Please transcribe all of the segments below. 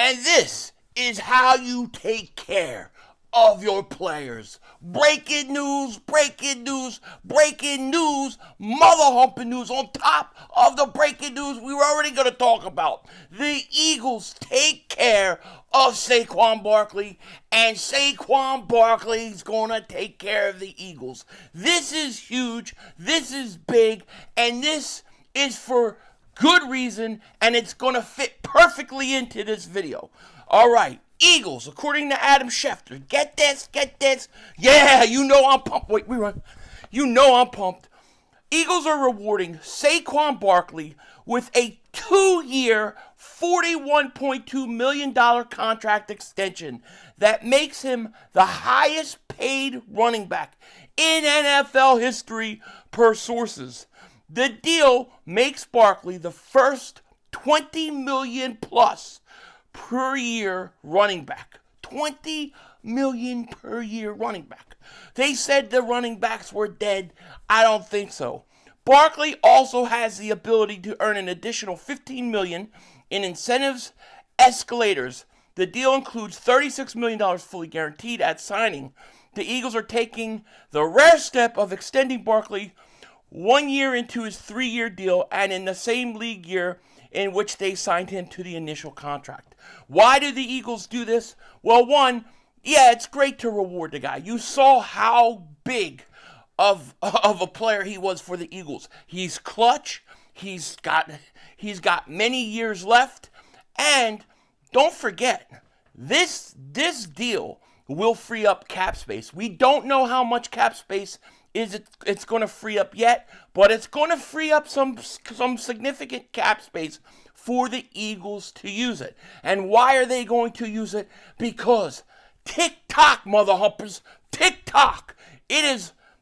And this is how you take care of your players. Breaking news, breaking news, breaking news, mother humping news on top of the breaking news we were already going to talk about. The Eagles take care of Saquon Barkley, and Saquon Barkley's going to take care of the Eagles. This is huge, this is big, and this is for good reason, and it's going to fit perfectly into this video. All right. Eagles, according to Adam Schefter. Get this. Yeah, you know I'm pumped. Wait, rerun. You know I'm pumped. Eagles are rewarding Saquon Barkley with a 2-year, $41.2 million contract extension that makes him the highest paid running back in NFL history per sources. The deal makes Barkley the first $20 million plus per year running back. $20 million per year running back. They said the running backs were dead. I don't think so. Barkley also has the ability to earn an additional $15 million in incentives escalators. The deal includes $36 million fully guaranteed at signing. The Eagles are taking the rare step of extending Barkley 1 year into his 3-year deal and in the same league year in which they signed him to the initial contract. Why do the Eagles do this? Well, one, yeah, it's great to reward the guy. You saw how big of a player he was for the Eagles. He's clutch. He's got many years left. And don't forget, this deal will free up cap space. We don't know how much cap space it's going to free up yet, but it's going to free up some significant cap space for the Eagles to use it. And why are they going to use it? Because tick-tock, mother humpers, tick-tock.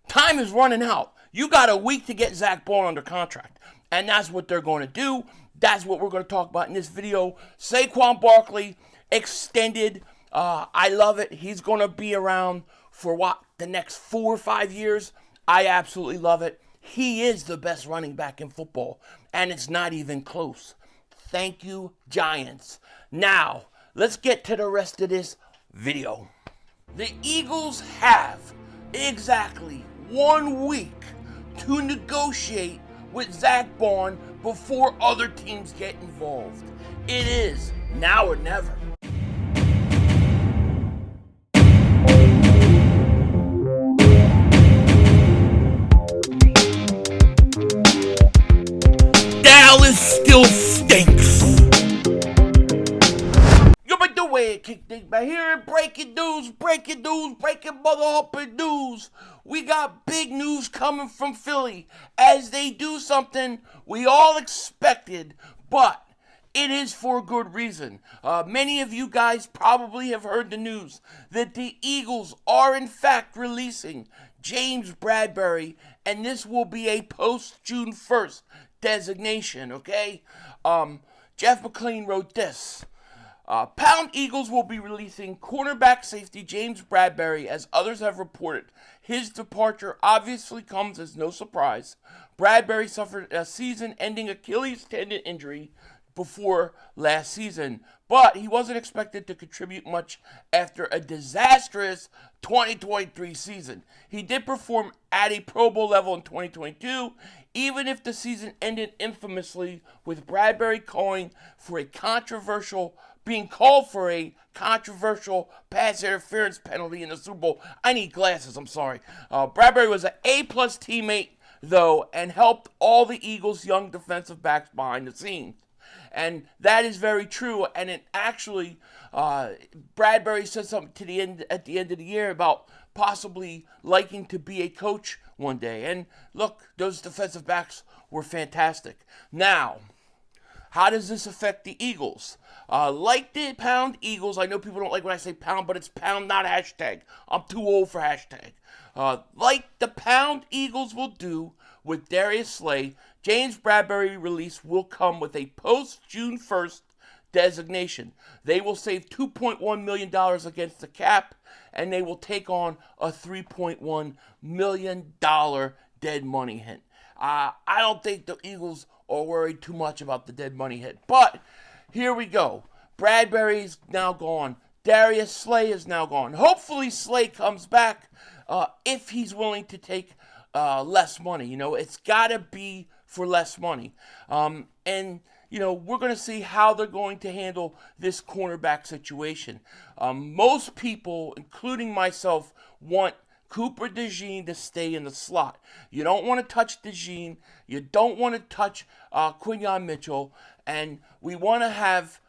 Time is running out. You got a week to get Zack Baun under contract. And that's what they're going to do. That's what we're going to talk about in this video. Saquon Barkley extended. I love it. He's going to be around for the next 4 or 5 years. I absolutely love it. He is the best running back in football, and it's not even close. Thank you, Giants. Now, let's get to the rest of this video. The Eagles have exactly 1 week to negotiate with Zack Baun before other teams get involved. It is now or never. Dallas still stinks. Yo, but the way it kicked things back here, breaking news, breaking mother humping news. We got big news coming from Philly as they do something we all expected, but it is for good reason. Many of you guys probably have heard the news that the Eagles are in fact releasing James Bradberry, and this will be a post-June 1st designation, okay? Jeff McLean wrote this. Pound Eagles will be releasing cornerback safety James Bradberry, as others have reported. His departure obviously comes as no surprise. Bradberry suffered a season-ending Achilles tendon injury before last season, but he wasn't expected to contribute much after a disastrous 2023 season. He did perform at a Pro Bowl level in 2022, even if the season ended infamously with Bradberry being called for a controversial pass interference penalty in the Super Bowl. I need glasses, I'm sorry. Bradberry was an A-plus teammate, though, and helped all the Eagles' young defensive backs behind the scenes. And that is very true. And it actually, Bradberry said something at the end of the year about possibly liking to be a coach one day. And look, those defensive backs were fantastic. Now, how does this affect the Eagles? Like the Pound Eagles, I know people don't like when I say pound, but it's pound, not hashtag. I'm too old for hashtag. Like the Pound Eagles will do with Darius Slay, James Bradberry release will come with a post-June 1st designation. They will save $2.1 million against the cap, and they will take on a $3.1 million dead money hit. I don't think the Eagles are worried too much about the dead money hit, but here we go. Bradbury's now gone. Darius Slay is now gone. Hopefully Slay comes back if he's willing to take less money. You know, it's got to be for less money. And, you know, we're going to see how they're going to handle this cornerback situation. Most people, including myself, want Cooper DeJean to stay in the slot. You don't want to touch DeJean. You don't want to touch Quinyon Mitchell. And we want to have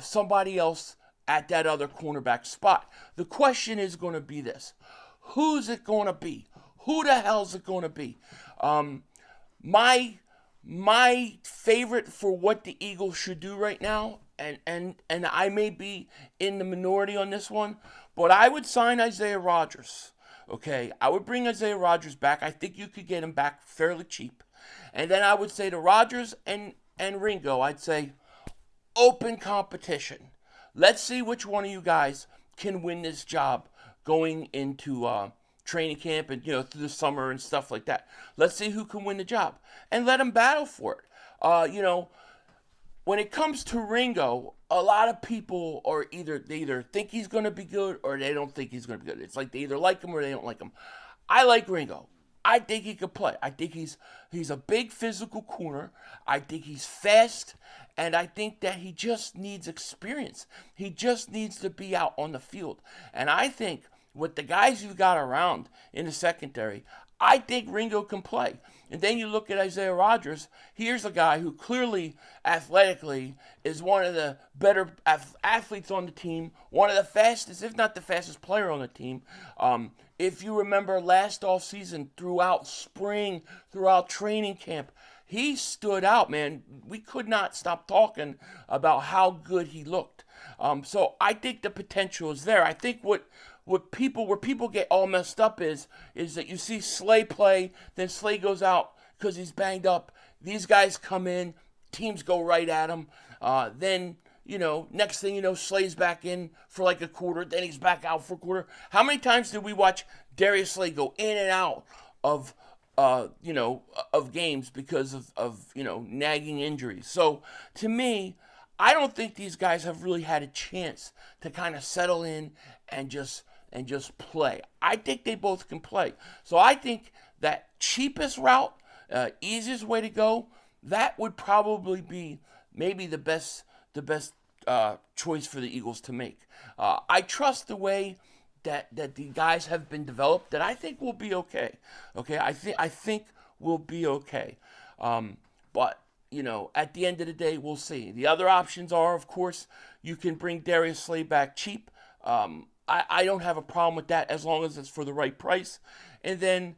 somebody else at that other cornerback spot. The question is going to be this. Who's it going to be? Who the hell's it going to be? My favorite for what the Eagles should do right now, and I may be in the minority on this one, but I would sign Isaiah Rodgers. Okay, I would bring Isaiah Rodgers back. I think you could get him back fairly cheap. And then I would say to Rodgers and Ringo, I'd say, open competition. Let's see which one of you guys can win this job going into training camp and, you know, through the summer and stuff like that. Let's see who can win the job and let them battle for it. You know, when it comes to Ringo, a lot of people are they either think he's going to be good or they don't think he's going to be good. It's like they either like him or they don't like him. I like Ringo. I think he could play. I think he's a big physical corner. I think he's fast, and I think that he just needs experience. He just needs to be out on the field. And I think with the guys you've got around in the secondary, I think Ringo can play. And then you look at Isaiah Rodgers. Here's a guy who clearly, athletically, is one of the better athletes on the team, one of the fastest, if not the fastest player on the team. If you remember last offseason, throughout spring, throughout training camp, he stood out, man. We could not stop talking about how good he looked. So I think the potential is there. I think where people get all messed up is that you see Slay play, then Slay goes out because he's banged up. These guys come in, teams go right at him. Then, you know, next thing you know, Slay's back in for like a quarter, then he's back out for a quarter. How many times did we watch Darius Slay go in and out of games because of nagging injuries? So to me, I don't think these guys have really had a chance to kind of settle in and just play. I think they both can play. So I think that cheapest route, easiest way to go, that would probably be maybe the best choice for the Eagles to make. I trust the way that the guys have been developed, that I think will be okay. Okay, I think we'll be okay. But you know, at the end of the day, we'll see. The other options are, of course, you can bring Darius Slay back cheap. I don't have a problem with that as long as it's for the right price. And then,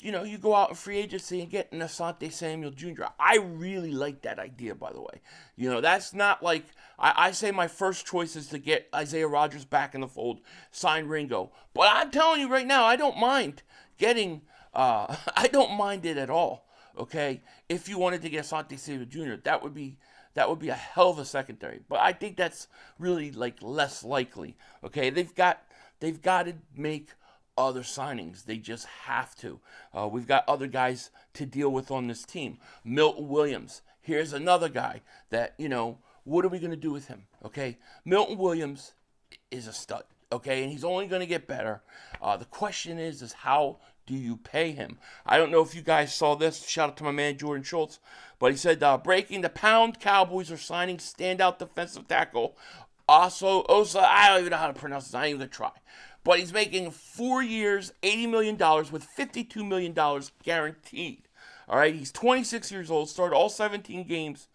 you go out in free agency and get an Asante Samuel Jr. I really like that idea, by the way. You know, that's not like, I say my first choice is to get Isaiah Rodgers back in the fold, sign Ringo. But I'm telling you right now, I don't mind getting, I don't mind it at all. Okay, if you wanted to get Asante Samuel Jr., that would be a hell of a secondary. But I think that's really like less likely. Okay, they've got to make other signings. They just have to. We've got other guys to deal with on this team. Milton Williams. Here's another guy that, what are we going to do with him? Okay, Milton Williams is a stud. Okay, and he's only going to get better. The question is how do you pay him? I don't know if you guys saw this. Shout out to my man Jordan Schultz. But he said, breaking the pound, Cowboys are signing standout defensive tackle Osa. I don't even know how to pronounce this. I ain't even going to try. But he's making 4 years, $80 million with $52 million guaranteed. All right, he's 26 years old, started all 17 games.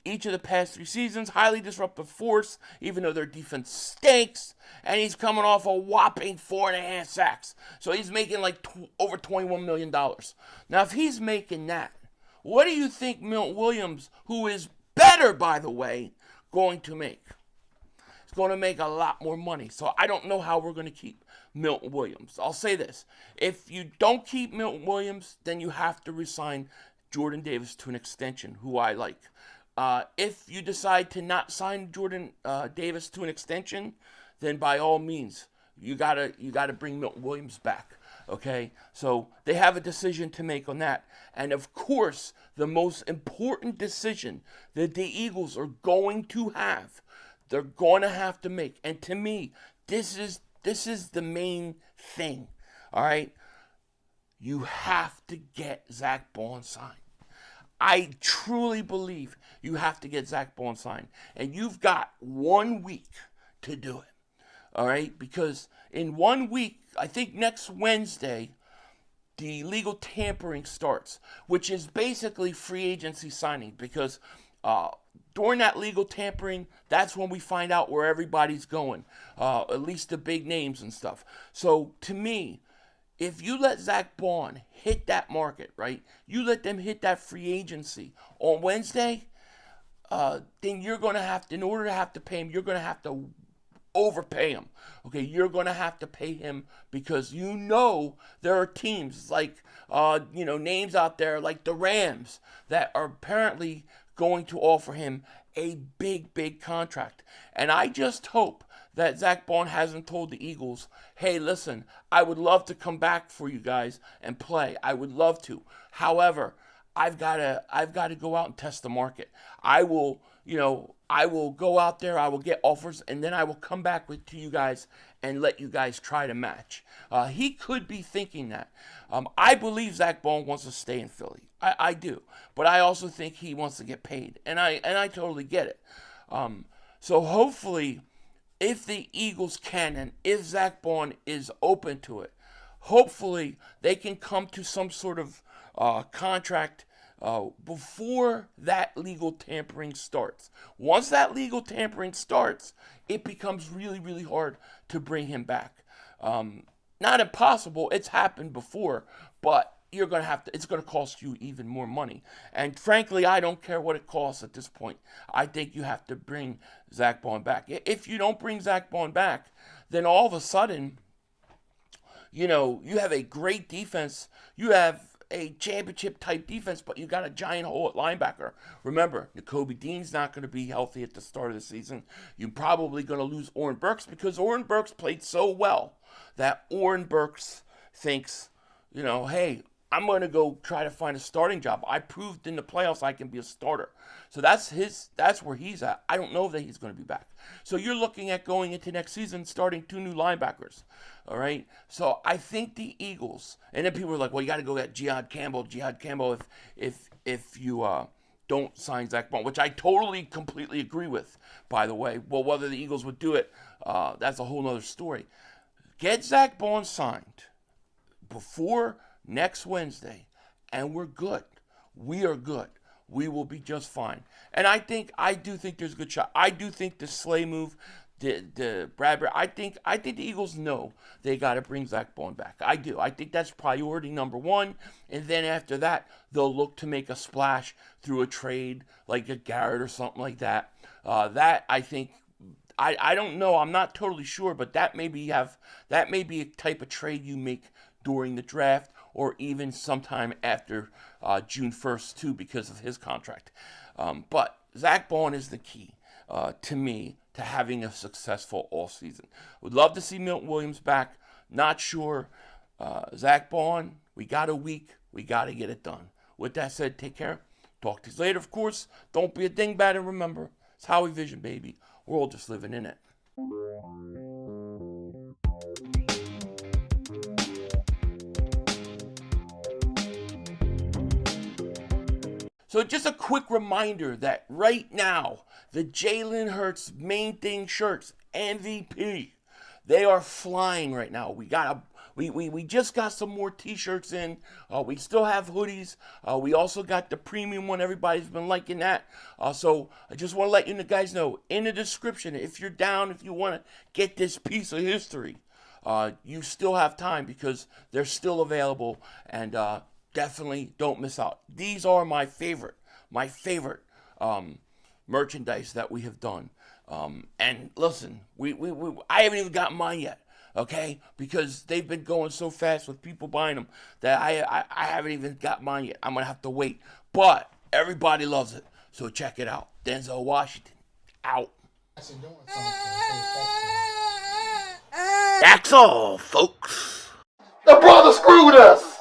Each of the past 3 seasons, highly disruptive force, even though their defense stinks, and he's coming off a whopping 4.5 sacks. So he's making like over $21 million. Now, if he's making that, what do you think Milton Williams, who is better, by the way, going to make? He's going to make a lot more money. So I don't know how we're going to keep Milton Williams. I'll say this. If you don't keep Milton Williams, then you have to resign Jordan Davis to an extension, who I like. If you decide to not sign Jordan Davis to an extension, then by all means, you gotta bring Milton Williams back. Okay, so they have a decision to make on that. And of course, the most important decision that the Eagles are going to have, they're going to have to make. And to me, this is the main thing. All right, you have to get Zack Baun signed. I truly believe you have to get Zack Baun signed, and you've got 1 week to do it. All right, because in 1 week, I think next Wednesday, the legal tampering starts, which is basically free agency signing. Because uh, during that legal tampering, that's when we find out where everybody's going, at least the big names and stuff. So to me, if you let Zack Baun hit that market, right? You let them hit that free agency on Wednesday, then you're going to have to, in order to have to pay him, you're going to have to overpay him. Okay, you're going to have to pay him because there are teams like, names out there like the Rams that are apparently going to offer him a big, big contract. And I just hope that Zack Baun hasn't told the Eagles, hey, listen, I would love to come back for you guys and play. I would love to. However, I've got to go out and test the market. I will go out there, I will get offers, and then I will come back to you guys and let you guys try to match. He could be thinking that. I believe Zack Baun wants to stay in Philly. I do, but I also think he wants to get paid, and I totally get it. So hopefully, if the Eagles can, and if Zack Baun is open to it, hopefully they can come to some sort of contract before that legal tampering starts. Once that legal tampering starts, it becomes really, really hard to bring him back. Not impossible. It's happened before, but you're gonna have to. It's gonna cost you even more money. And frankly, I don't care what it costs at this point. I think you have to bring Zack Baun back. If you don't bring Zack Baun back, then all of a sudden, you have a great defense. You have a championship type defense, but you got a giant hole at linebacker. Remember, Nakobe Dean's not going to be healthy at the start of the season. You're probably going to lose Oren Burks because Oren Burks played so well that Oren Burks thinks, hey, I'm going to go try to find a starting job. I proved in the playoffs I can be a starter. So that's where he's at. I don't know that he's going to be back. So you're looking at going into next season starting 2 new linebackers. All right. So I think the Eagles, and then people are like, well, you got to go get Jihad Campbell if you don't sign Zack Baun, which I totally, completely agree with, by the way. Well, whether the Eagles would do it, that's a whole nother story. Get Zack Baun signed before next Wednesday, and we're good. We are good. We will be just fine. And I do think there's a good shot. I do think the Slay move, the Bradbury, I think the Eagles know they got to bring Zack Baun back. I do. I think that's priority number one. And then after that, they'll look to make a splash through a trade like a Garrett or something like that. That I think. I don't know. I'm not totally sure, but that may be a type of trade you make during the draft or even sometime after June 1st too, because of his contract. But Zack Baun is the key to me to having a successful all season. Would love to see Milton Williams back. Not sure. Zack Baun, we got a week. We got to get it done. With that said, take care. Talk to you later, of course. Don't be a dingbat, and remember, it's Howie Vision, baby. We're all just living in it. So just a quick reminder that right now, the Jalen Hurts Main Thing shirts, MVP, they are flying right now. We just got some more t-shirts in. We still have hoodies. We also got the premium one. Everybody's been liking that. So I just want to let you guys know in the description, if you're down, if you want to get this piece of history, you still have time because they're still available, and definitely don't miss out. These are my favorite merchandise that we have done. And listen, I haven't even got mine yet. Okay, because they've been going so fast with people buying them that I haven't even got mine yet. I'm gonna have to wait, but everybody loves it, so check it out. Denzel Washington, out. That's all, folks. The brother screwed us.